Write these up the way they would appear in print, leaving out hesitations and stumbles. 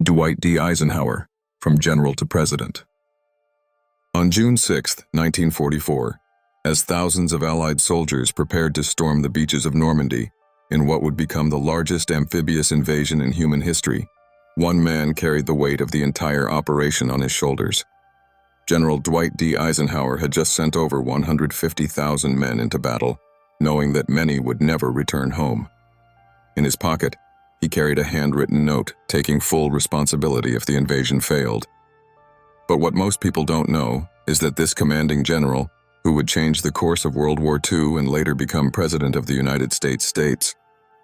Dwight D. Eisenhower, from General to President. On June 6, 1944, as thousands of Allied soldiers prepared to storm the beaches of Normandy in what would become the largest amphibious invasion in human history, one man carried the weight of the entire operation on his shoulders. General Dwight D. Eisenhower had just sent over 150,000 men into battle, knowing that many would never return home. In his pocket, he carried a handwritten note taking full responsibility if the invasion failed. But what most people don't know is that this commanding general, who would change the course of World War II and later become President of the United States,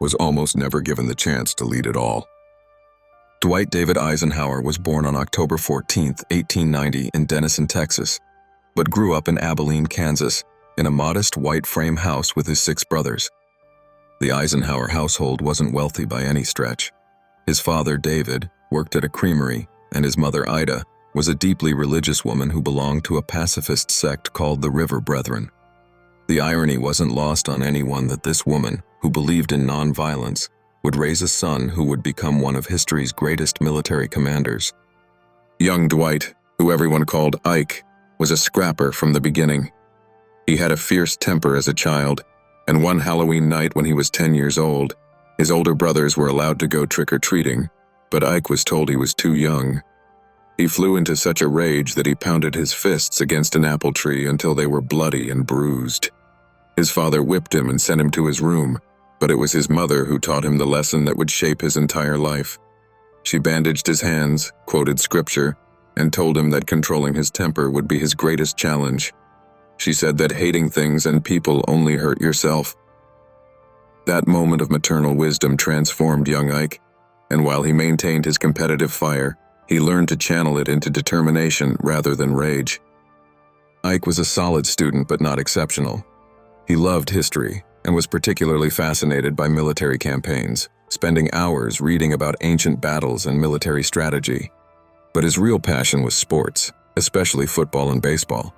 was almost never given the chance to lead at all. Dwight David Eisenhower was born on October 14, 1890 in Denison, Texas, but grew up in Abilene, Kansas, in a modest white frame house with his 6 brothers. The Eisenhower household wasn't wealthy by any stretch. His father, David, worked at a creamery, and his mother, Ida, was a deeply religious woman who belonged to a pacifist sect called the River Brethren. The irony wasn't lost on anyone that this woman, who believed in nonviolence, would raise a son who would become one of history's greatest military commanders. Young Dwight, who everyone called Ike, was a scrapper from the beginning. He had a fierce temper as a child, and one Halloween night when he was 10 years old, his older brothers were allowed to go trick-or-treating, but Ike was told he was too young. He flew into such a rage that he pounded his fists against an apple tree until they were bloody and bruised. His father whipped him and sent him to his room, but it was his mother who taught him the lesson that would shape his entire life. She bandaged his hands, quoted scripture, and told him that controlling his temper would be his greatest challenge. She said that hating things and people only hurt yourself. That moment of maternal wisdom transformed young Ike, and while he maintained his competitive fire, he learned to channel it into determination rather than rage. Ike was a solid student but not exceptional. He loved history and was particularly fascinated by military campaigns, spending hours reading about ancient battles and military strategy. But his real passion was sports, especially football and baseball.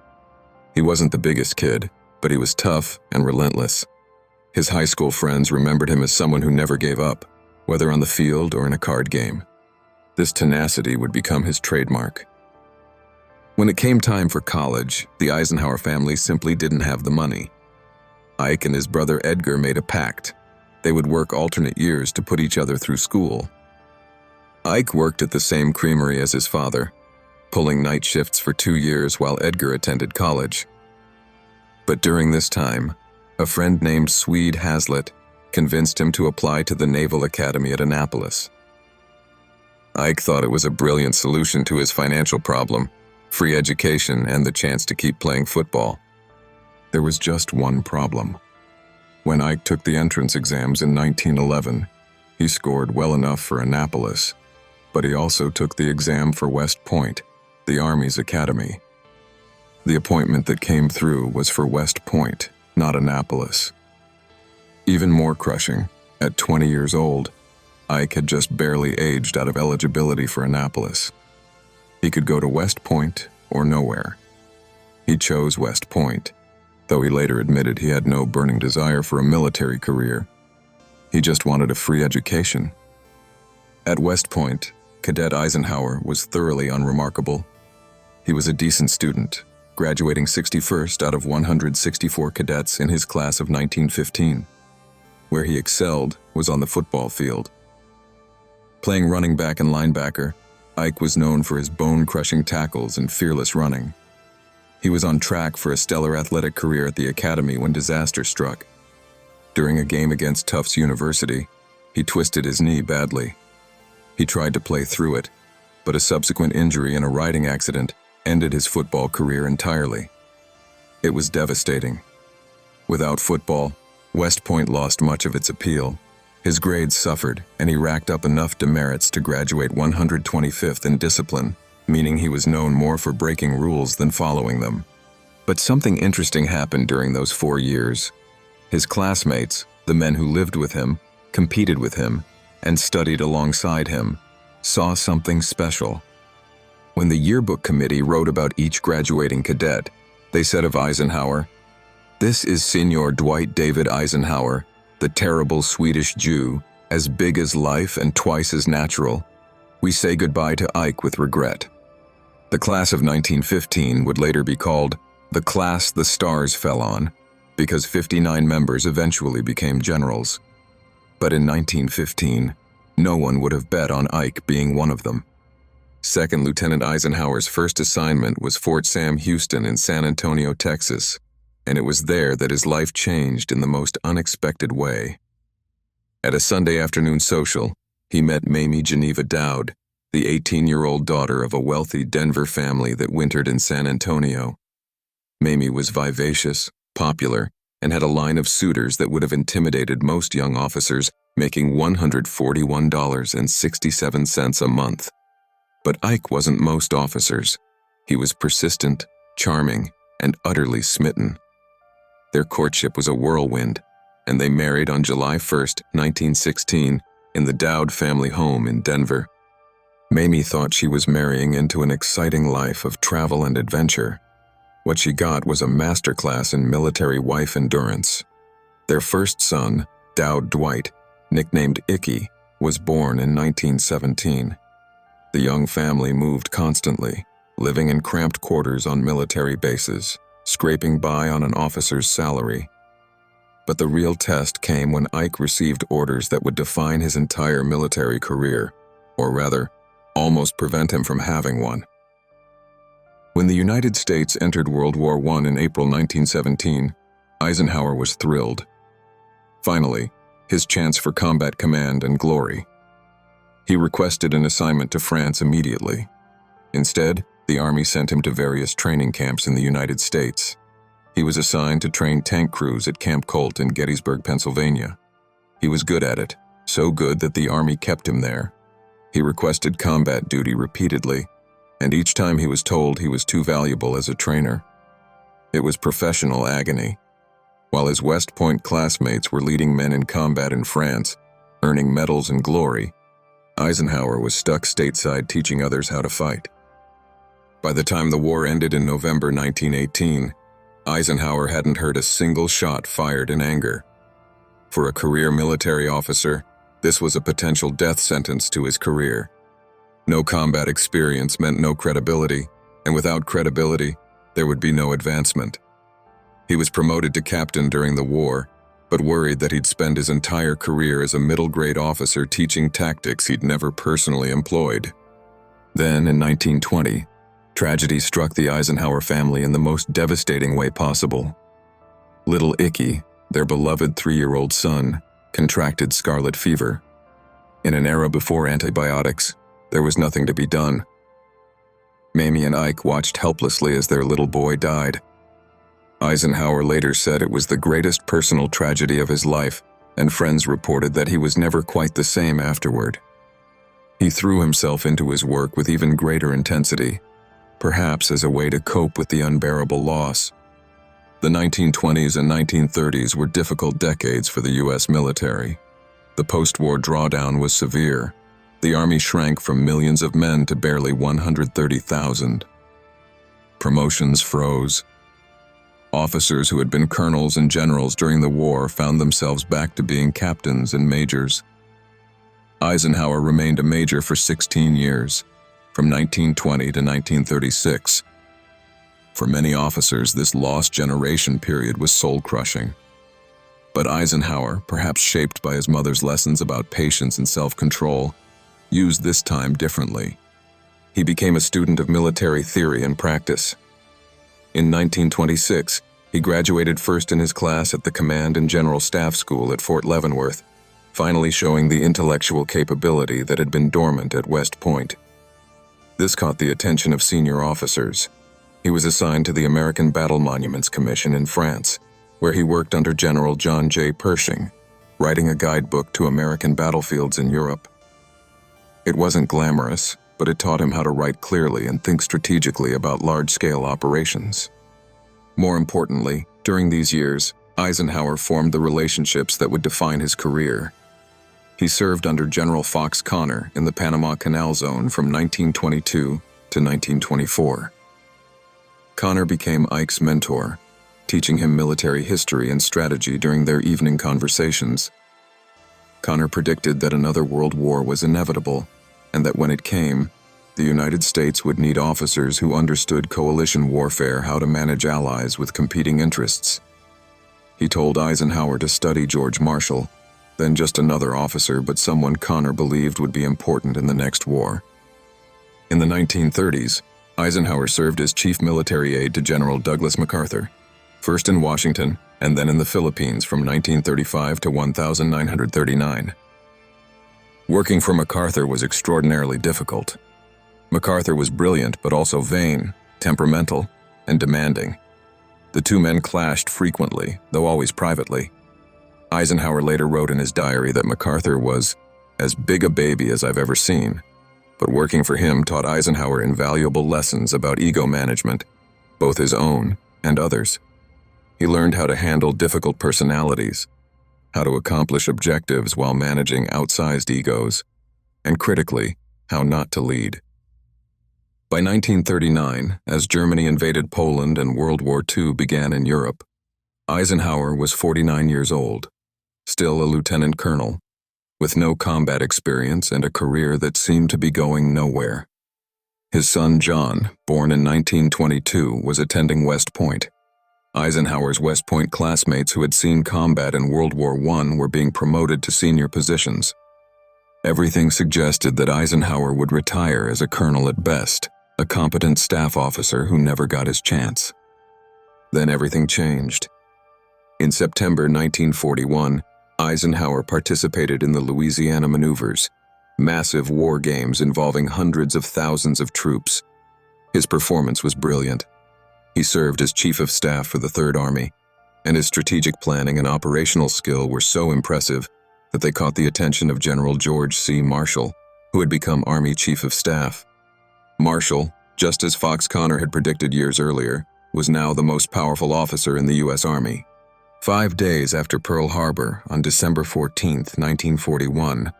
He wasn't the biggest kid, but he was tough and relentless. His high school friends remembered him as someone who never gave up, whether on the field or in a card game. This tenacity would become his trademark. When it came time for college, the Eisenhower family simply didn't have the money. Ike and his brother Edgar made a pact. They would work alternate years to put each other through school. Ike worked at the same creamery as his father, pulling night shifts for 2 years while Edgar attended college. But during this time, a friend named Swede Hazlitt convinced him to apply to the Naval Academy at Annapolis. Ike thought it was a brilliant solution to his financial problem, free education and the chance to keep playing football. There was just one problem. When Ike took the entrance exams in 1911, he scored well enough for Annapolis, but he also took the exam for West Point, the Army's academy. The appointment that came through was for West Point, not Annapolis. Even more crushing, at 20 years old, Ike had just barely aged out of eligibility for Annapolis. He could go to West Point or nowhere. He chose West Point, though he later admitted he had no burning desire for a military career. He just wanted a free education. At West Point, Cadet Eisenhower was thoroughly unremarkable. He was a decent student, graduating 61st out of 164 cadets in his class of 1915. Where he excelled was on the football field. Playing running back and linebacker, Ike was known for his bone-crushing tackles and fearless running. He was on track for a stellar athletic career at the academy when disaster struck. During a game against Tufts University, he twisted his knee badly. He tried to play through it, but a subsequent injury in a riding accident ended his football career entirely. It was devastating. Without football, West Point lost much of its appeal. His grades suffered, and he racked up enough demerits to graduate 125th in discipline, meaning he was known more for breaking rules than following them. But something interesting happened during those 4 years. His classmates, the men who lived with him, competed with him, and studied alongside him, saw something special. When the yearbook committee wrote about each graduating cadet, they said of Eisenhower, "This is Senior Dwight David Eisenhower, the terrible Swedish Jew, as big as life and twice as natural." We say goodbye to Ike with regret. The class of 1915 would later be called the class the stars fell on, because 59 members eventually became generals. But in 1915, no one would have bet on Ike being one of them. Second Lieutenant Eisenhower's first assignment was Fort Sam Houston in San Antonio, Texas, and it was there that his life changed in the most unexpected way. At a Sunday afternoon social, he met Mamie Geneva Dowd, the 18-year-old daughter of a wealthy Denver family that wintered in San Antonio. Mamie was vivacious, popular, and had a line of suitors that would have intimidated most young officers, making $141.67 a month. But Ike wasn't most officers. He was persistent, charming, and utterly smitten. Their courtship was a whirlwind, and they married on July 1, 1916, in the Dowd family home in Denver. Mamie thought she was marrying into an exciting life of travel and adventure. What she got was a masterclass in military wife endurance. Their first son, General Dwight, nicknamed Icky, was born in 1917. The young family moved constantly, living in cramped quarters on military bases, scraping by on an officer's salary. But the real test came when Ike received orders that would define his entire military career, or rather, almost prevent him from having one. When the United States entered World War I in April 1917, Eisenhower was thrilled. Finally, his chance for combat command and glory. He requested an assignment to France immediately. Instead, the Army sent him to various training camps in the United States. He was assigned to train tank crews at Camp Colt in Gettysburg, Pennsylvania. He was good at it, so good that the Army kept him there. He requested combat duty repeatedly, and each time he was told he was too valuable as a trainer. It was professional agony. While his West Point classmates were leading men in combat in France, earning medals and glory, Eisenhower was stuck stateside teaching others how to fight. By the time the war ended in November 1918, Eisenhower hadn't heard a single shot fired in anger. For a career military officer, this was a potential death sentence to his career. No combat experience meant no credibility, and without credibility, there would be no advancement. He was promoted to captain during the war, but worried that he'd spend his entire career as a middle-grade officer teaching tactics he'd never personally employed. Then, in 1920, tragedy struck the Eisenhower family in the most devastating way possible. Little Icky, their beloved 3-year-old son, contracted scarlet fever. In an era before antibiotics, there was nothing to be done. Mamie and Ike watched helplessly as their little boy died. Eisenhower later said it was the greatest personal tragedy of his life, and friends reported that he was never quite the same afterward. He threw himself into his work with even greater intensity, perhaps as a way to cope with the unbearable loss. The 1920s and 1930s were difficult decades for the U.S. military. The post-war drawdown was severe. The Army shrank from millions of men to barely 130,000. Promotions froze. Officers who had been colonels and generals during the war found themselves back to being captains and majors. Eisenhower remained a major for 16 years, from 1920 to 1936. For many officers, this lost generation period was soul-crushing. But Eisenhower, perhaps shaped by his mother's lessons about patience and self-control, used this time differently. He became a student of military theory and practice. In 1926, he graduated first in his class at the Command and General Staff School at Fort Leavenworth, finally showing the intellectual capability that had been dormant at West Point. This caught the attention of senior officers. He was assigned to the American Battle Monuments Commission in France, where he worked under General John J. Pershing, writing a guidebook to American battlefields in Europe. It wasn't glamorous, but it taught him how to write clearly and think strategically about large-scale operations. More importantly, during these years, Eisenhower formed the relationships that would define his career. He served under General Fox Connor in the Panama Canal Zone from 1922 to 1924. Connor became Ike's mentor, teaching him military history and strategy during their evening conversations. Connor predicted that another world war was inevitable, and that when it came, the United States would need officers who understood coalition warfare, how to manage allies with competing interests. He told Eisenhower to study George Marshall, then just another officer, but someone Connor believed would be important in the next war. In the 1930s, Eisenhower served as chief military aide to General Douglas MacArthur, first in Washington and then in the Philippines from 1935 to 1939. Working for MacArthur was extraordinarily difficult. MacArthur was brilliant but also vain, temperamental, and demanding. The two men clashed frequently, though always privately. Eisenhower later wrote in his diary that MacArthur was as big a baby as I've ever seen, but working for him taught Eisenhower invaluable lessons about ego management, both his own and others. He learned how to handle difficult personalities, how to accomplish objectives while managing outsized egos, and critically, how not to lead. By 1939, as Germany invaded Poland and World War II began in Europe, Eisenhower was 49 years old, still a lieutenant colonel, with no combat experience and a career that seemed to be going nowhere. His son John, born in 1922, was attending West Point. Eisenhower's West Point classmates who had seen combat in World War I were being promoted to senior positions. Everything suggested that Eisenhower would retire as a colonel at best, a competent staff officer who never got his chance. Then everything changed. In September 1941, Eisenhower participated in the Louisiana maneuvers, massive war games involving hundreds of thousands of troops. His performance was brilliant. He served as Chief of Staff for the Third Army, and his strategic planning and operational skill were so impressive that they caught the attention of General George C. Marshall, who had become Army Chief of Staff. Marshall, just as Fox Connor had predicted years earlier, was now the most powerful officer in the U.S. Army. 5 days after Pearl Harbor, on December 14, 1941,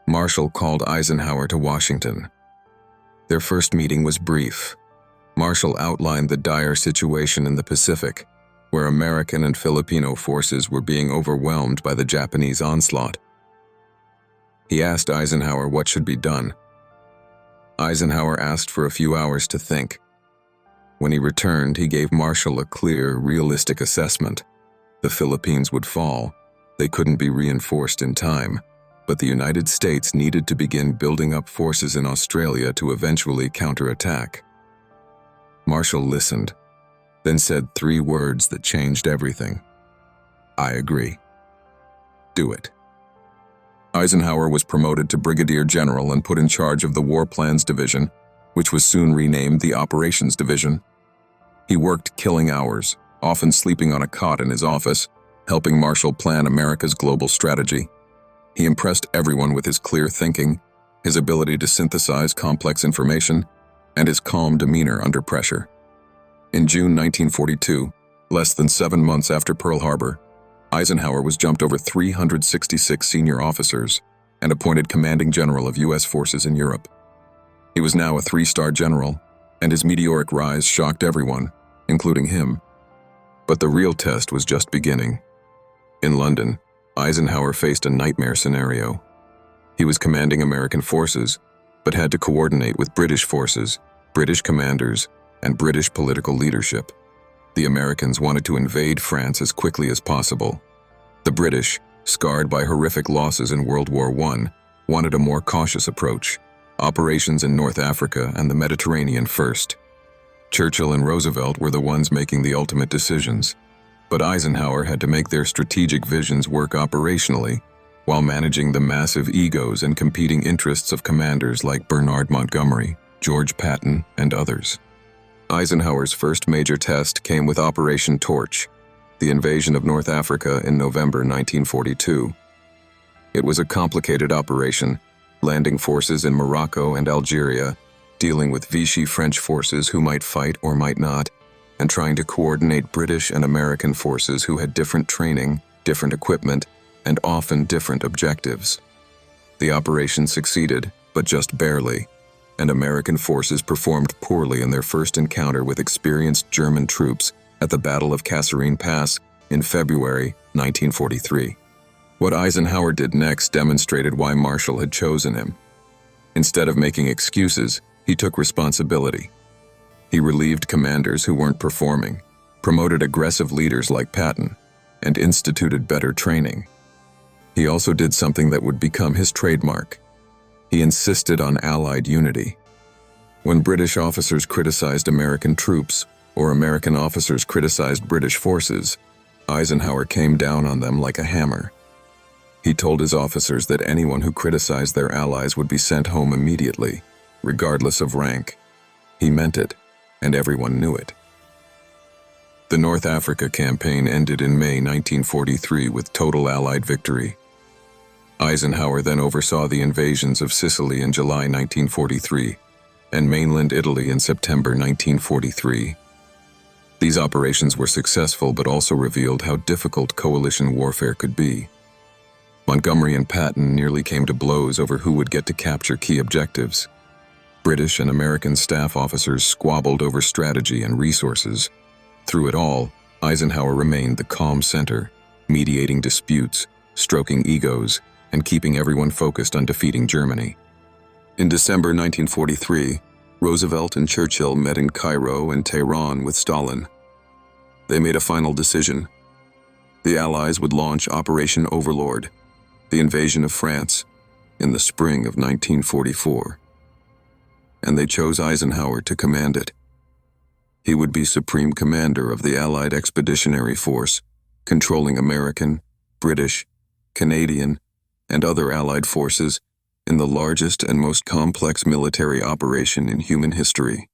Marshall called Eisenhower to Washington. Their first meeting was brief. Marshall outlined the dire situation in the Pacific, where American and Filipino forces were being overwhelmed by the Japanese onslaught. He asked Eisenhower what should be done. Eisenhower asked for a few hours to think. When he returned, he gave Marshall a clear, realistic assessment. The Philippines would fall. They couldn't be reinforced in time, but the United States needed to begin building up forces in Australia to eventually counterattack. Marshall listened, then said 3 words that changed everything. I agree. Do it. Eisenhower was promoted to Brigadier General and put in charge of the War Plans Division, which was soon renamed the Operations Division. He worked killing hours, often sleeping on a cot in his office, helping Marshall plan America's global strategy. He impressed everyone with his clear thinking, his ability to synthesize complex information, and his calm demeanor under pressure. In June 1942, less than 7 months after Pearl Harbor, Eisenhower was jumped over 366 senior officers and appointed commanding general of U.S. forces in Europe. He was now a 3-star general, and his meteoric rise shocked everyone, including him. But the real test was just beginning. In London, Eisenhower faced a nightmare scenario. He was commanding American forces, but had to coordinate with British forces, British commanders, and British political leadership. The Americans wanted to invade France as quickly as possible. The British, scarred by horrific losses in World War I, wanted a more cautious approach, operations in North Africa and the Mediterranean first. Churchill and Roosevelt were the ones making the ultimate decisions, but Eisenhower had to make their strategic visions work operationally while managing the massive egos and competing interests of commanders like Bernard Montgomery, George Patton, and others. Eisenhower's first major test came with Operation Torch, the invasion of North Africa in November 1942. It was a complicated operation, landing forces in Morocco and Algeria, dealing with Vichy French forces who might fight or might not, and trying to coordinate British and American forces who had different training, different equipment, and often different objectives. The operation succeeded, but just barely, and American forces performed poorly in their first encounter with experienced German troops at the Battle of Kasserine Pass in February 1943. What Eisenhower did next demonstrated why Marshall had chosen him. Instead of making excuses, he took responsibility. He relieved commanders who weren't performing, promoted aggressive leaders like Patton, and instituted better training. He also did something that would become his trademark. He insisted on Allied unity. When British officers criticized American troops, or American officers criticized British forces, Eisenhower came down on them like a hammer. He told his officers that anyone who criticized their allies would be sent home immediately, regardless of rank. He meant it, and everyone knew it. The North Africa campaign ended in May 1943 with total Allied victory. Eisenhower then oversaw the invasions of Sicily in July 1943 and mainland Italy in September 1943. These operations were successful but also revealed how difficult coalition warfare could be. Montgomery and Patton nearly came to blows over who would get to capture key objectives. British and American staff officers squabbled over strategy and resources. Through it all, Eisenhower remained the calm center, mediating disputes, stroking egos, and keeping everyone focused on defeating Germany. In December 1943, Roosevelt and Churchill met in Cairo and Tehran with Stalin. They made a final decision. The Allies would launch Operation Overlord, the invasion of France, in the spring of 1944. And they chose Eisenhower to command it. He would be supreme commander of the Allied Expeditionary Force, controlling American, British, Canadian, and other Allied forces in the largest and most complex military operation in human history.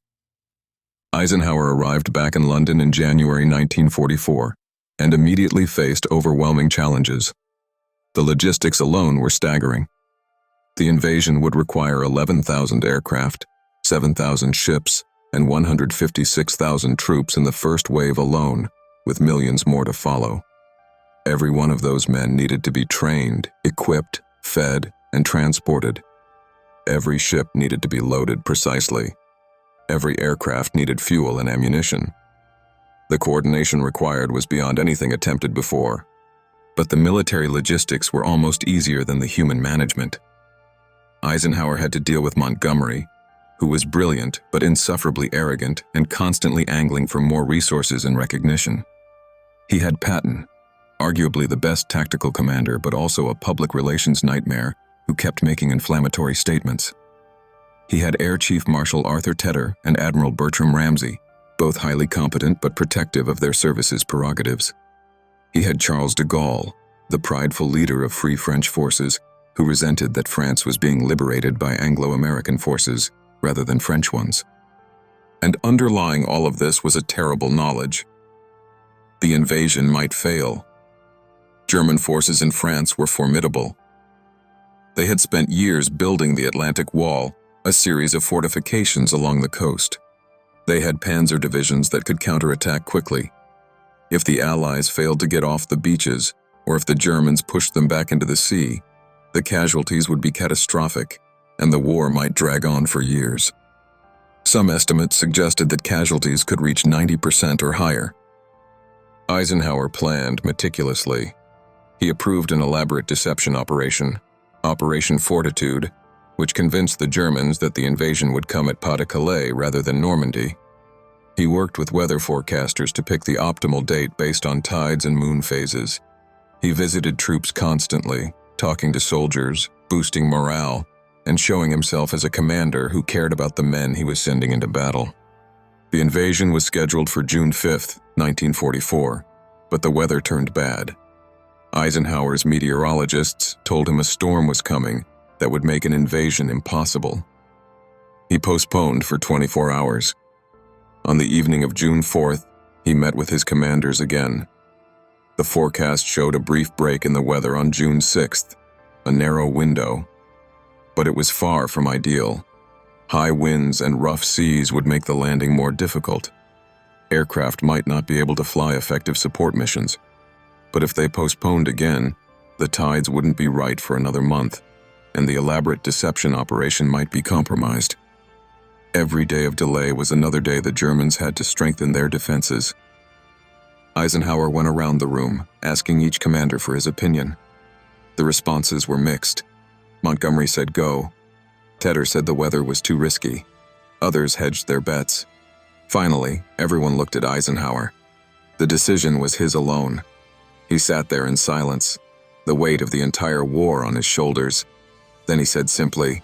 Eisenhower arrived back in London in January 1944 and immediately faced overwhelming challenges. The logistics alone were staggering. The invasion would require 11,000 aircraft, 7,000 ships, and 156,000 troops in the first wave alone, with millions more to follow. Every one of those men needed to be trained, equipped, fed, and transported. Every ship needed to be loaded precisely. Every aircraft needed fuel and ammunition. The coordination required was beyond anything attempted before. But the military logistics were almost easier than the human management. Eisenhower had to deal with Montgomery, who was brilliant but insufferably arrogant and constantly angling for more resources and recognition. He had Patton, arguably the best tactical commander but also a public relations nightmare who kept making inflammatory statements. He had Air Chief Marshal Arthur Tedder and Admiral Bertram Ramsay, both highly competent but protective of their service's prerogatives. He had Charles de Gaulle, the prideful leader of Free French forces, who resented that France was being liberated by Anglo-American forces rather than French ones. And underlying all of this was a terrible knowledge. The invasion might fail. German forces in France were formidable. They had spent years building the Atlantic Wall, a series of fortifications along the coast. They had panzer divisions that could counterattack quickly. If the Allies failed to get off the beaches, or if the Germans pushed them back into the sea, the casualties would be catastrophic, and the war might drag on for years. Some estimates suggested that casualties could reach 90% or higher. Eisenhower planned meticulously. He approved an elaborate deception operation, Operation Fortitude, which convinced the Germans that the invasion would come at Pas-de-Calais rather than Normandy. He worked with weather forecasters to pick the optimal date based on tides and moon phases. He visited troops constantly, talking to soldiers, boosting morale, and showing himself as a commander who cared about the men he was sending into battle. The invasion was scheduled for June 5, 1944, but the weather turned bad. Eisenhower's meteorologists told him a storm was coming that would make an invasion impossible. He postponed for 24 hours. On the evening of June 4th, he met with his commanders again. The forecast showed a brief break in the weather on June 6th, a narrow window, but it was far from ideal. High winds and rough seas would make the landing more difficult. Aircraft might not be able to fly effective support missions, but if they postponed again, the tides wouldn't be right for another month, and the elaborate deception operation might be compromised. Every day of delay was another day the Germans had to strengthen their defenses. Eisenhower went around the room, asking each commander for his opinion. The responses were mixed. Montgomery said go. Tedder said the weather was too risky. Others hedged their bets. Finally, everyone looked at Eisenhower. The decision was his alone. He sat there in silence, the weight of the entire war on his shoulders. Then he said simply,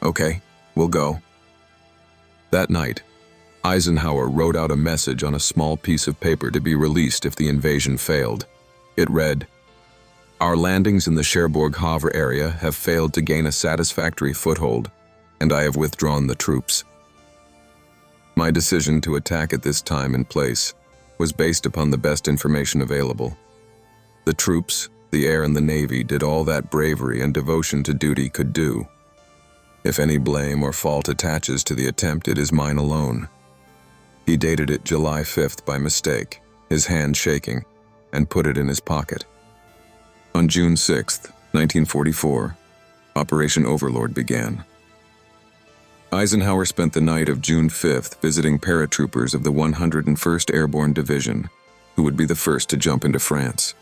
"Okay, we'll go." That night, Eisenhower wrote out a message on a small piece of paper to be released if the invasion failed. It read, "Our landings in the Cherbourg Havre area have failed to gain a satisfactory foothold, and I have withdrawn the troops. My decision to attack at this time and place was based upon the best information available. The troops, the air and the Navy did all that bravery and devotion to duty could do. If any blame or fault attaches to the attempt, it is mine alone." He dated it July 5th by mistake, his hand shaking, and put it in his pocket. On June 6th, 1944, Operation Overlord began. Eisenhower spent the night of June 5th visiting paratroopers of the 101st Airborne Division, who would be the first to jump into France.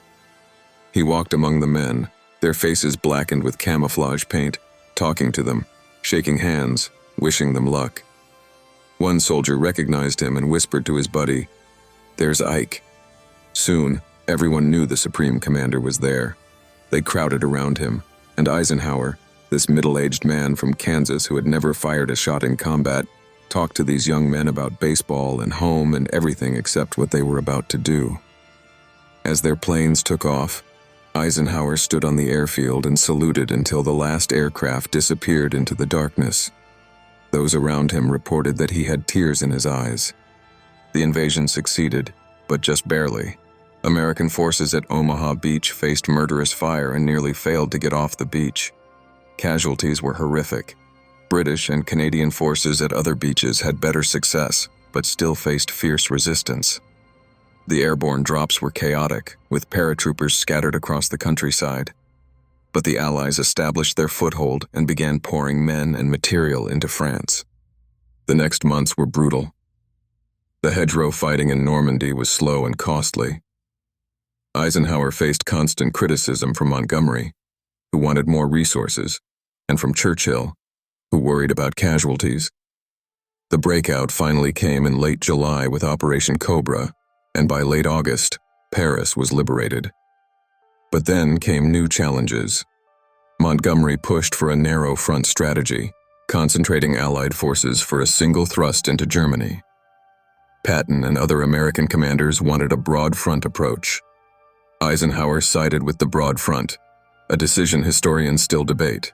He walked among the men, their faces blackened with camouflage paint, talking to them, shaking hands, wishing them luck. One soldier recognized him and whispered to his buddy, "There's Ike." Soon, everyone knew the Supreme Commander was there. They crowded around him, and Eisenhower, this middle-aged man from Kansas who had never fired a shot in combat, talked to these young men about baseball and home and everything except what they were about to do. As their planes took off, Eisenhower stood on the airfield and saluted until the last aircraft disappeared into the darkness. Those around him reported that he had tears in his eyes. The invasion succeeded, but just barely. American forces at Omaha Beach faced murderous fire and nearly failed to get off the beach. Casualties were horrific. British and Canadian forces at other beaches had better success, but still faced fierce resistance. The airborne drops were chaotic, with paratroopers scattered across the countryside. But the Allies established their foothold and began pouring men and material into France. The next months were brutal. The hedgerow fighting in Normandy was slow and costly. Eisenhower faced constant criticism from Montgomery, who wanted more resources, and from Churchill, who worried about casualties. The breakout finally came in late July with Operation Cobra, and by late August, Paris was liberated. But then came new challenges. Montgomery pushed for a narrow front strategy, concentrating Allied forces for a single thrust into Germany. Patton and other American commanders wanted a broad front approach. Eisenhower sided with the broad front, a decision historians still debate.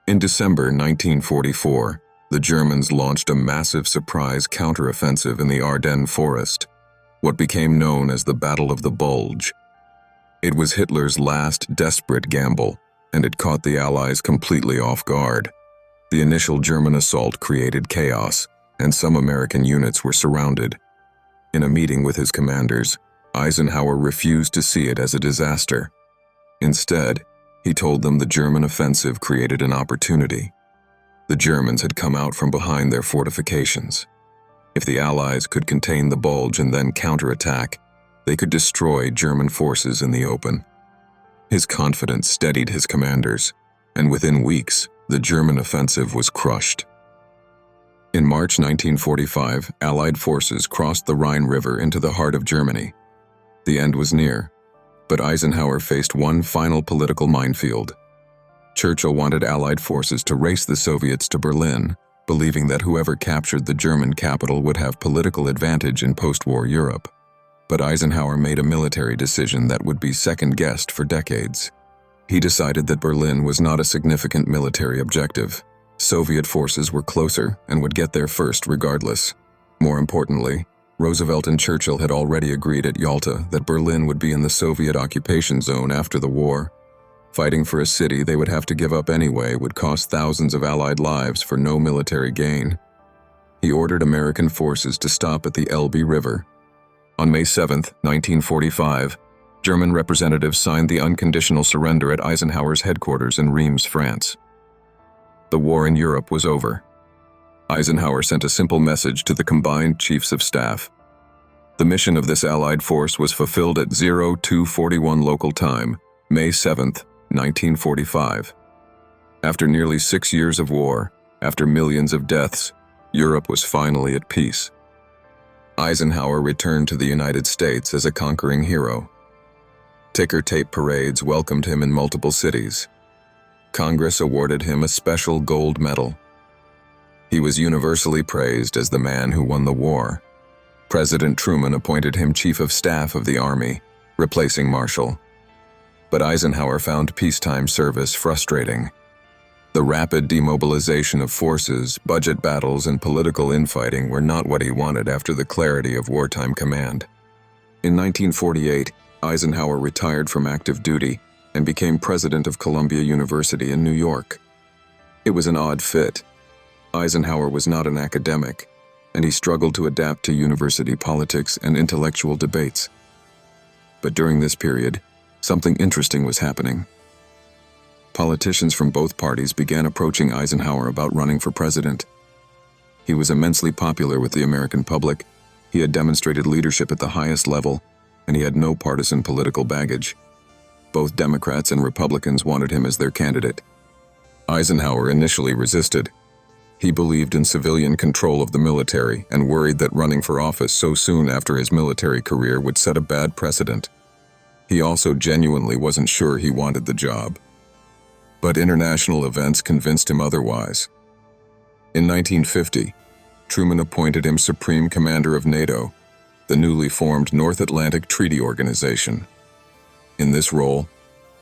In December 1944, the Germans launched a massive surprise counteroffensive in the Ardennes forest, what became known as the Battle of the Bulge. It was Hitler's last desperate gamble, and it caught the Allies completely off guard. The initial German assault created chaos, and some American units were surrounded. In a meeting with his commanders, Eisenhower refused to see it as a disaster. Instead, he told them the German offensive created an opportunity. The Germans had come out from behind their fortifications. If the Allies could contain the bulge and then counterattack, they could destroy German forces in the open. His confidence steadied his commanders, and within weeks, the German offensive was crushed. In March 1945, Allied forces crossed the Rhine River into the heart of Germany. The end was near, but Eisenhower faced one final political minefield. Churchill wanted Allied forces to race the Soviets to Berlin, believing that whoever captured the German capital would have political advantage in post-war Europe. But Eisenhower made a military decision that would be second-guessed for decades. He decided that Berlin was not a significant military objective. Soviet forces were closer and would get there first regardless. More importantly, Roosevelt and Churchill had already agreed at Yalta that Berlin would be in the Soviet occupation zone after the war. Fighting for a city they would have to give up anyway would cost thousands of Allied lives for no military gain. He ordered American forces to stop at the Elbe River. On May 7, 1945, German representatives signed the unconditional surrender at Eisenhower's headquarters in Reims, France. The war in Europe was over. Eisenhower sent a simple message to the combined chiefs of staff. The mission of this Allied force was fulfilled at 0241 local time, May 7, 1945. After nearly 6 years of war, after millions of deaths, Europe was finally at peace. Eisenhower returned to the United States as a conquering hero. Ticker tape parades welcomed him in multiple cities. Congress awarded him a special gold medal. He was universally praised as the man who won the war. President Truman appointed him Chief of Staff of the Army, replacing Marshall. But Eisenhower found peacetime service frustrating. The rapid demobilization of forces, budget battles, and political infighting were not what he wanted after the clarity of wartime command. In 1948, Eisenhower retired from active duty and became president of Columbia University in New York. It was an odd fit. Eisenhower was not an academic, and he struggled to adapt to university politics and intellectual debates. But during this period, something interesting was happening. Politicians from both parties began approaching Eisenhower about running for president. He was immensely popular with the American public, he had demonstrated leadership at the highest level, and he had no partisan political baggage. Both Democrats and Republicans wanted him as their candidate. Eisenhower initially resisted. He believed in civilian control of the military and worried that running for office so soon after his military career would set a bad precedent. He also genuinely wasn't sure he wanted the job. But international events convinced him otherwise. In 1950, Truman appointed him Supreme Commander of NATO, the newly formed North Atlantic Treaty Organization. In this role,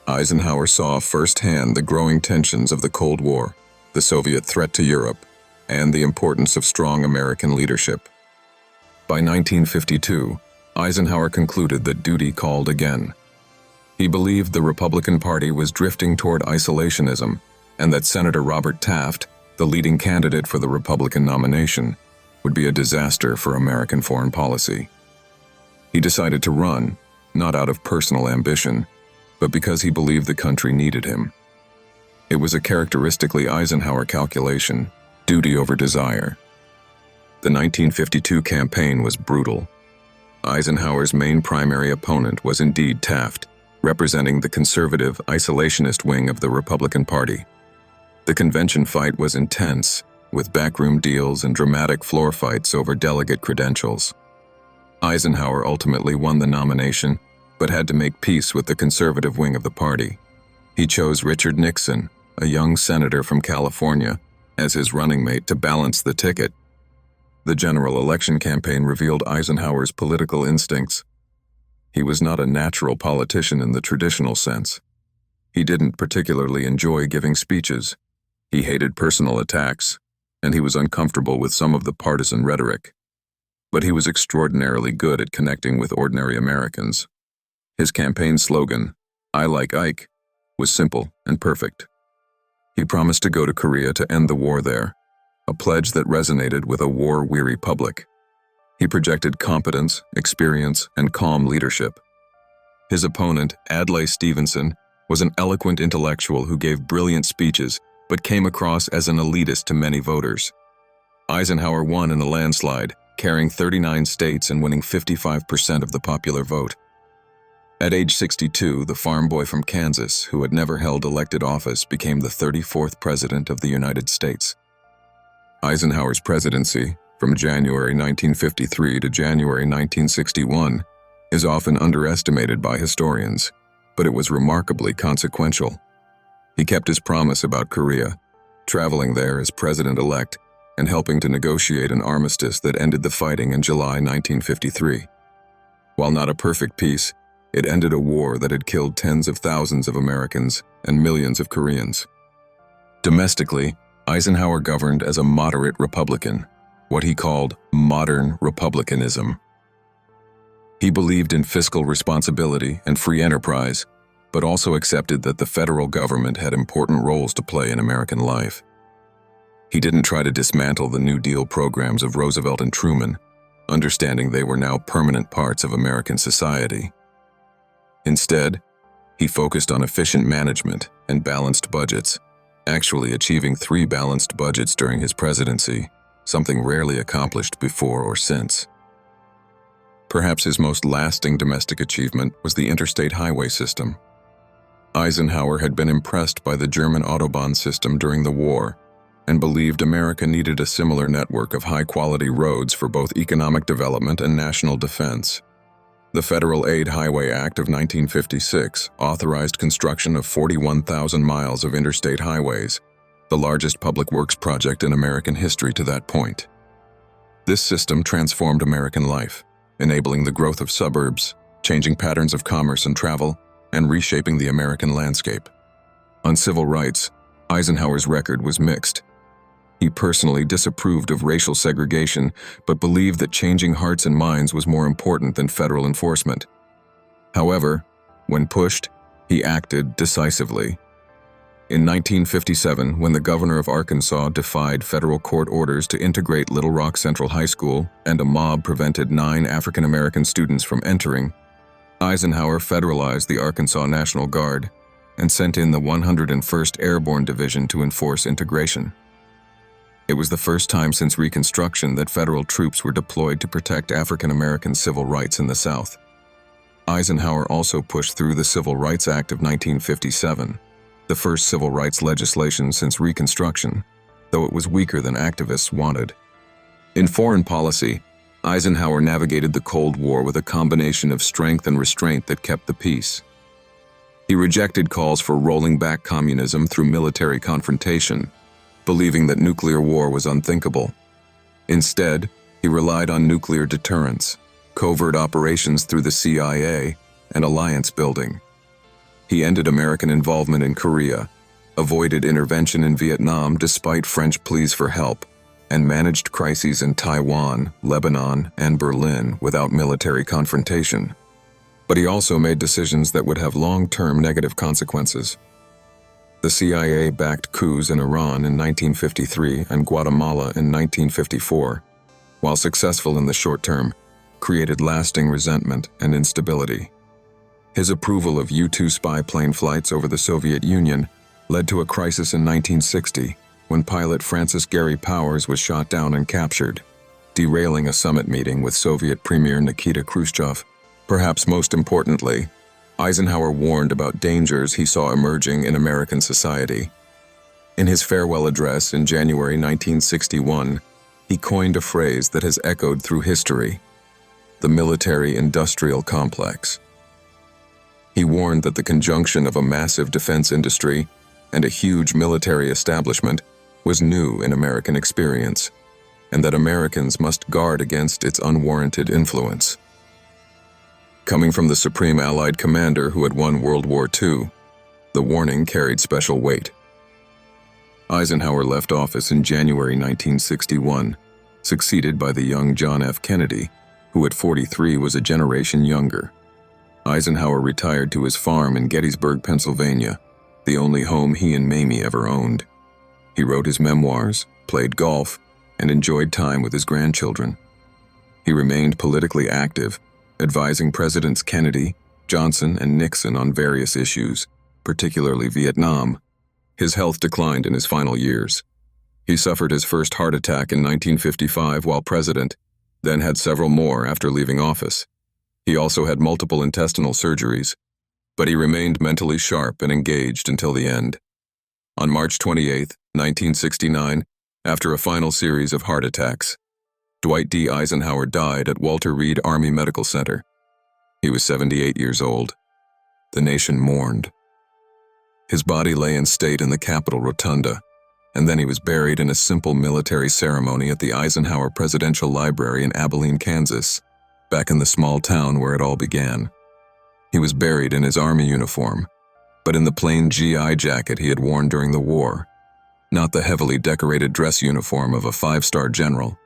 Eisenhower saw firsthand the growing tensions of the Cold War, the Soviet threat to Europe, and the importance of strong American leadership. By 1952, Eisenhower concluded that duty called again. He believed the Republican Party was drifting toward isolationism and that Senator Robert Taft, the leading candidate for the Republican nomination, would be a disaster for American foreign policy. He decided to run, not out of personal ambition, but because he believed the country needed him. It was a characteristically Eisenhower calculation, duty over desire. The 1952 campaign was brutal. Eisenhower's main primary opponent was indeed Taft, representing the conservative, isolationist wing of the Republican Party. The convention fight was intense, with backroom deals and dramatic floor fights over delegate credentials. Eisenhower ultimately won the nomination, but had to make peace with the conservative wing of the party. He chose Richard Nixon, a young senator from California, as his running mate to balance the ticket. The general election campaign revealed Eisenhower's political instincts. He was not a natural politician in the traditional sense. He didn't particularly enjoy giving speeches. He hated personal attacks, and he was uncomfortable with some of the partisan rhetoric. But he was extraordinarily good at connecting with ordinary Americans. His campaign slogan, "I like Ike," was simple and perfect. He promised to go to Korea to end the war there, a pledge that resonated with a war-weary public. He projected competence, experience, and calm leadership. His opponent, Adlai Stevenson, was an eloquent intellectual who gave brilliant speeches but came across as an elitist to many voters. Eisenhower won in a landslide, carrying 39 states and winning 55% of the popular vote. At age 62, the farm boy from Kansas, who had never held elected office, became the 34th President of the United States. Eisenhower's presidency, from January 1953 to January 1961, is often underestimated by historians, but it was remarkably consequential. He kept his promise about Korea, traveling there as president-elect and helping to negotiate an armistice that ended the fighting in July 1953. While not a perfect peace, it ended a war that had killed tens of thousands of Americans and millions of Koreans. Domestically, Eisenhower governed as a moderate Republican, what he called modern republicanism. He believed in fiscal responsibility and free enterprise, but also accepted that the federal government had important roles to play in American life. He didn't try to dismantle the New Deal programs of Roosevelt and Truman, understanding they were now permanent parts of American society. Instead, he focused on efficient management and balanced budgets, actually achieving 3 balanced budgets during his presidency, something rarely accomplished before or since. Perhaps his most lasting domestic achievement was the interstate highway system. Eisenhower had been impressed by the German Autobahn system during the war and believed America needed a similar network of high-quality roads for both economic development and national defense. The Federal Aid Highway Act of 1956 authorized construction of 41,000 miles of interstate highways, the largest public works project in American history to that point. This system transformed American life, enabling the growth of suburbs, changing patterns of commerce and travel, and reshaping the American landscape. On civil rights, Eisenhower's record was mixed. He personally disapproved of racial segregation, but believed that changing hearts and minds was more important than federal enforcement. However, when pushed, he acted decisively. In 1957, when the governor of Arkansas defied federal court orders to integrate Little Rock Central High School and a mob prevented 9 African American students from entering, Eisenhower federalized the Arkansas National Guard and sent in the 101st Airborne Division to enforce integration. It was the first time since Reconstruction that federal troops were deployed to protect African American civil rights in the South. Eisenhower also pushed through the Civil Rights Act of 1957, the first civil rights legislation since Reconstruction, though it was weaker than activists wanted. In foreign policy, Eisenhower navigated the Cold War with a combination of strength and restraint that kept the peace. He rejected calls for rolling back communism through military confrontation, believing that nuclear war was unthinkable. Instead, he relied on nuclear deterrence, covert operations through the CIA, and alliance building. He ended American involvement in Korea, avoided intervention in Vietnam despite French pleas for help, and managed crises in Taiwan, Lebanon, and Berlin without military confrontation. But he also made decisions that would have long-term negative consequences. The CIA-backed coups in Iran in 1953 and Guatemala in 1954, while successful in the short term, created lasting resentment and instability. His approval of U-2 spy plane flights over the Soviet Union led to a crisis in 1960 when pilot Francis Gary Powers was shot down and captured, derailing a summit meeting with Soviet Premier Nikita Khrushchev. Perhaps most importantly, Eisenhower warned about dangers he saw emerging in American society. In his farewell address in January 1961, he coined a phrase that has echoed through history: the military-industrial complex. He warned that the conjunction of a massive defense industry and a huge military establishment was new in American experience, and that Americans must guard against its unwarranted influence. Coming from the Supreme Allied commander who had won World War II, the warning carried special weight. Eisenhower left office in January 1961, succeeded by the young John F. Kennedy, who at 43 was a generation younger. Eisenhower retired to his farm in Gettysburg, Pennsylvania, the only home he and Mamie ever owned. He wrote his memoirs, played golf, and enjoyed time with his grandchildren. He remained politically active, advising Presidents Kennedy, Johnson, and Nixon on various issues, particularly Vietnam. His health declined in his final years. He suffered his first heart attack in 1955 while president, then had several more after leaving office. He also had multiple intestinal surgeries, but he remained mentally sharp and engaged until the end. On March 28, 1969, after a final series of heart attacks, Dwight D. Eisenhower died at Walter Reed Army Medical Center. He was 78 years old. The nation mourned. His body lay in state in the Capitol Rotunda, and then he was buried in a simple military ceremony at the Eisenhower Presidential Library in Abilene, Kansas, back in the small town where it all began. He was buried in his Army uniform, but in the plain GI jacket he had worn during the war, not the heavily decorated dress uniform of a 5-star general.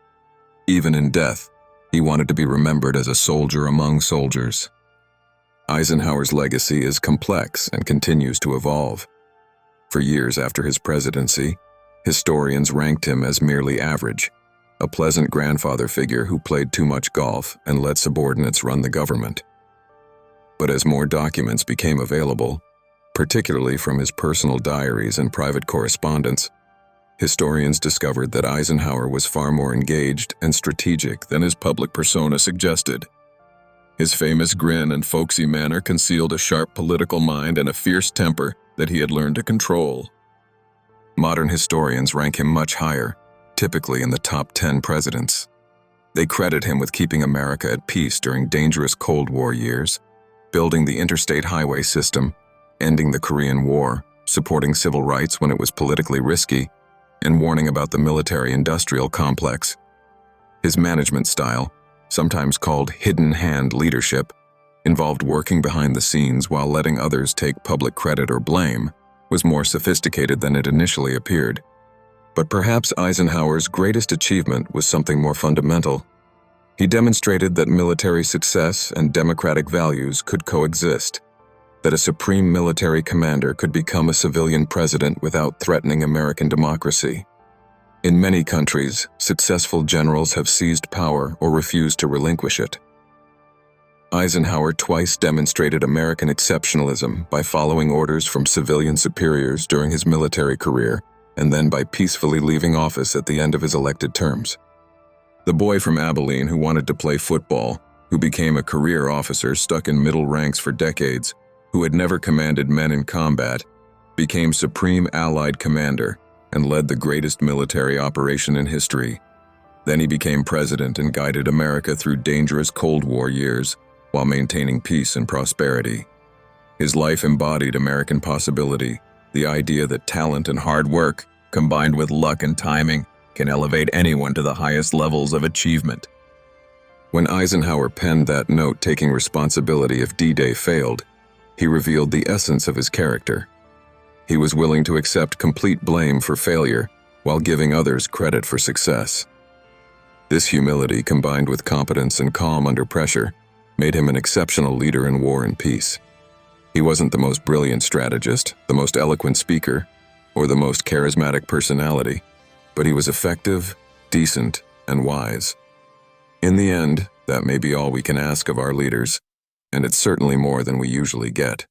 Even in death, he wanted to be remembered as a soldier among soldiers. Eisenhower's legacy is complex and continues to evolve. For years after his presidency, historians ranked him as merely average, a pleasant grandfather figure who played too much golf and let subordinates run the government. But as more documents became available, particularly from his personal diaries and private correspondence, historians discovered that Eisenhower was far more engaged and strategic than his public persona suggested. His famous grin and folksy manner concealed a sharp political mind and a fierce temper that he had learned to control. Modern historians rank him much higher, typically in the top 10 presidents. They credit him with keeping America at peace during dangerous Cold War years, building the interstate highway system, ending the Korean War, supporting civil rights when it was politically risky, and warning about the military-industrial complex. His management style, sometimes called hidden hand leadership, involved working behind the scenes while letting others take public credit or blame, was more sophisticated than it initially appeared. But perhaps Eisenhower's greatest achievement was something more fundamental. He demonstrated that military success and democratic values could coexist, that a supreme military commander could become a civilian president without threatening American democracy. In many countries, successful generals have seized power or refused to relinquish it. Eisenhower twice demonstrated American exceptionalism by following orders from civilian superiors during his military career, and then by peacefully leaving office at the end of his elected terms. The boy from Abilene who wanted to play football, who became a career officer stuck in middle ranks for decades, who had never commanded men in combat, became Supreme Allied Commander and led the greatest military operation in history. Then he became president and guided America through dangerous Cold War years while maintaining peace and prosperity. His life embodied American possibility, the idea that talent and hard work, combined with luck and timing, can elevate anyone to the highest levels of achievement. When Eisenhower penned that note taking responsibility if D-Day failed, he revealed the essence of his character. He was willing to accept complete blame for failure while giving others credit for success. This humility, combined with competence and calm under pressure, made him an exceptional leader in war and peace. He wasn't the most brilliant strategist, the most eloquent speaker, or the most charismatic personality, but he was effective, decent, and wise. In the end, that may be all we can ask of our leaders, and it's certainly more than we usually get.